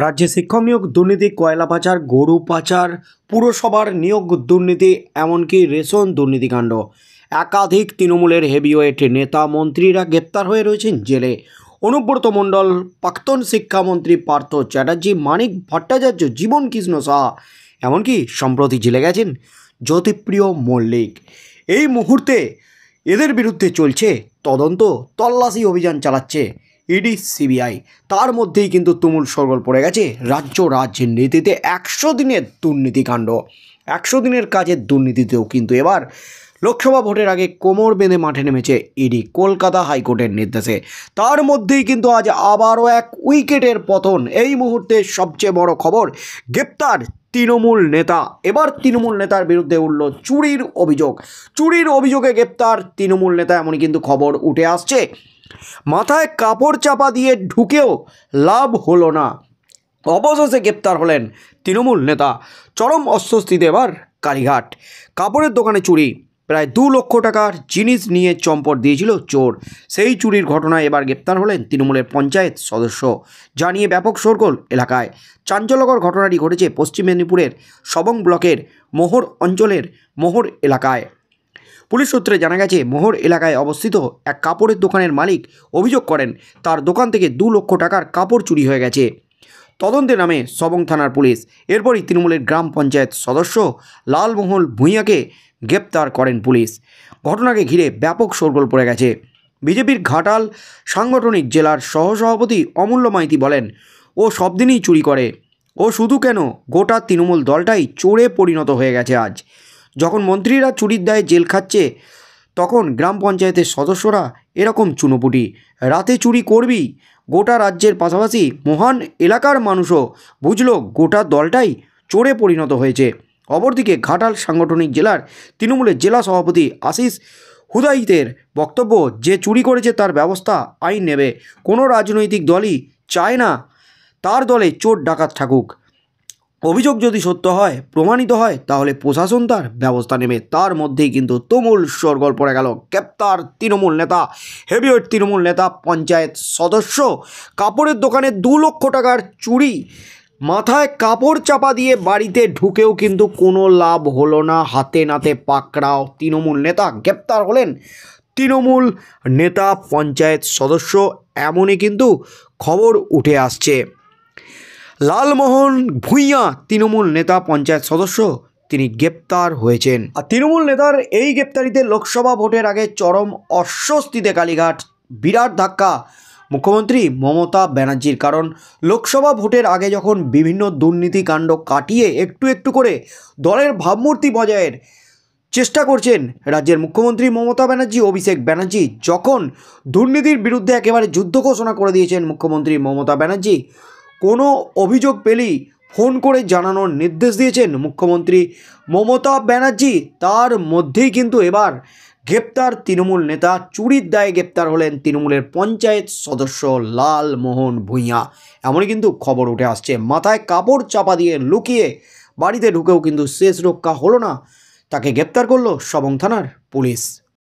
রাজ্যে শিক্ষক নিয়োগ দুর্নীতি, কয়লা পাচার, গরু পাচার, পুরসভার নিয়োগ দুর্নীতি, এমনকি রেশন দুর্নীতিকাণ্ড। একাধিক তৃণমূলের হেভিওয়েট নেতা মন্ত্রীরা গ্রেপ্তার হয়ে রয়েছেন জেলে। অনুব্রত মণ্ডল, প্রাক্তন শিক্ষামন্ত্রী পার্থ চ্যাটার্জি, মানিক ভট্টাচার্য, জীবন কৃষ্ণ সাহা, এমনকি সম্প্রতি জেলে গেছেন জ্যোতিপ্রিয় মল্লিক। এই মুহূর্তে এদের বিরুদ্ধে চলছে তদন্ত, তল্লাশি অভিযান চালাচ্ছে ইডি, সিবিআই। তার মধ্যেই কিন্তু তুমুল সরগোল পড়ে গেছে রাজ্য রাজনীতিতে। 100 দিনের দুর্নীতিকাণ্ড, 100 দিনের কাজের দুর্নীতিতেও কিন্তু এবার লোকসভা ভোটের আগে কোমর বেঁধে মাঠে নেমেছে ইডি, কলকাতা হাইকোর্টের নির্দেশে। তার মধ্যেই কিন্তু আজ আবারও এক উইকেটের পতন। এই মুহূর্তে সবচেয়ে বড় খবর, গ্রেপ্তার তৃণমূল নেতা। এবার তৃণমূল নেতার বিরুদ্ধে উঠল চুরির অভিযোগ। চুরির অভিযোগে গ্রেপ্তার তৃণমূল নেতা, এমনই কিন্তু খবর উঠে আসছে। মাথায় কাপড় চাপা দিয়ে ঢুকেও লাভ হলো না, অবশেষে গ্রেপ্তার হলেন তৃণমূল নেতা। চরম অস্বস্তিতে এবার কালীঘাট। কাপড়ের দোকানে চুরি, প্রায় 2 লক্ষ টাকার জিনিস নিয়ে চম্পট দিয়েছিল চোর। সেই চুরির ঘটনায় এবার গ্রেপ্তার হলেন তৃণমূলের পঞ্চায়েত সদস্য, জানিয়ে ব্যাপক শোরগোল এলাকায়। চাঞ্চল্যকর ঘটনাটি ঘটেছে পশ্চিম মেদিনীপুরের সবং ব্লকের মোহর অঞ্চলের মোহর এলাকায়। পুলিশ সূত্রে জানা গেছে, মোহর এলাকায় অবস্থিত এক কাপড়ের দোকানের মালিক অভিযোগ করেন তার দোকান থেকে 2 লক্ষ টাকার কাপড় চুরি হয়ে গেছে। তদন্তে নামে সবং থানার পুলিশ। এরপরই তৃণমূলের গ্রাম পঞ্চায়েত সদস্য লালমোহন ভূঁইয়াকে গ্রেপ্তার করেন পুলিশ। ঘটনাকে ঘিরে ব্যাপক শোরগোল পড়ে গেছে। বিজেপির ঘাটাল সাংগঠনিক জেলার সহসভাপতি অমূল্য মাইতি বলেন, ও সব দিনই চুরি করে, ও শুধু কেন, গোটা তৃণমূল দলটাই চোরে পরিণত হয়ে গেছে। আজ যখন মন্ত্রীরা চুরির দায়ে জেল খাচ্ছে, তখন গ্রাম পঞ্চায়েতের সদস্যরা এরকম চুনোপুটি। রাতে চুরি করবি, গোটা রাজ্যের পাশাপাশি মহান এলাকার মানুষও বুঝলো গোটা দলটাই চোরে পরিণত হয়েছে। অপরদিকে ঘাটাল সাংগঠনিক জেলার তৃণমূলের জেলা সভাপতি আশিস হুদাইতের বক্তব্য, যে চুরি করেছে তার ব্যবস্থা আইন নেবে। কোনো রাজনৈতিক দলই চায় না তার দলে চোর ডাকাত থাকুক। অভিযোগ যদি সত্য হয়, প্রমাণিত হয়, তাহলে প্রশাসন তার ব্যবস্থা নেবে। তার মধ্যেই কিন্তু তুমুল শোরগোল পড়ে গেল। গ্রেপ্তার তৃণমূল নেতা, হেভিওয়েট তৃণমূল নেতা, পঞ্চায়েত সদস্য। কাপড়ের দোকানে 2 লক্ষ টাকার চুরি, মাথায় কাপড় চাপা দিয়ে বাড়িতে ঢুকেও কিন্তু কোনো লাভ হলো না। হাতে নাতে পাকড়াও তৃণমূল নেতা। গ্রেপ্তার হলেন তৃণমূল নেতা, পঞ্চায়েত সদস্য, এমনই কিন্তু খবর উঠে আসছে। লালমোহন ভূঁইয়া তৃণমূল নেতা, পঞ্চায়েত সদস্য, তিনি গ্রেপ্তার হয়েছেন। আর তৃণমূল নেতার এই গ্রেপ্তারিতে লোকসভা ভোটের আগে চরম অস্বস্তিতে কালীঘাট। বিরাট ধাক্কা মুখ্যমন্ত্রী মমতা ব্যানার্জির। কারণ লোকসভা ভোটের আগে যখন বিভিন্ন দুর্নীতিকাণ্ড কাটিয়ে একটু একটু করে দলের ভাবমূর্তি বজায়ের চেষ্টা করছেন রাজ্যের মুখ্যমন্ত্রী মমতা ব্যানার্জি, অভিষেক ব্যানার্জি, যখন দুর্নীতির বিরুদ্ধে একেবারে যুদ্ধ ঘোষণা করে দিয়েছেন মুখ্যমন্ত্রী মমতা ব্যানার্জি, কোনো অভিযোগ পেলেই ফোন করে জানানোর নির্দেশ দিয়েছেন মুখ্যমন্ত্রী মমতা ব্যানার্জি। তার মধ্যেই কিন্তু এবার গ্রেপ্তার তৃণমূল নেতা। চুরির দায়ে গ্রেপ্তার হলেন তৃণমূলের পঞ্চায়েত সদস্য লালমোহন ভূঁইয়া। এমনই কিন্তু খবর উঠে আসছে। মাথায় কাপড় চাপা দিয়ে লুকিয়ে বাড়িতে ঢুকেও কিন্তু শেষ রক্ষা হলো না, তাকে গ্রেপ্তার করলো সবং থানার পুলিশ।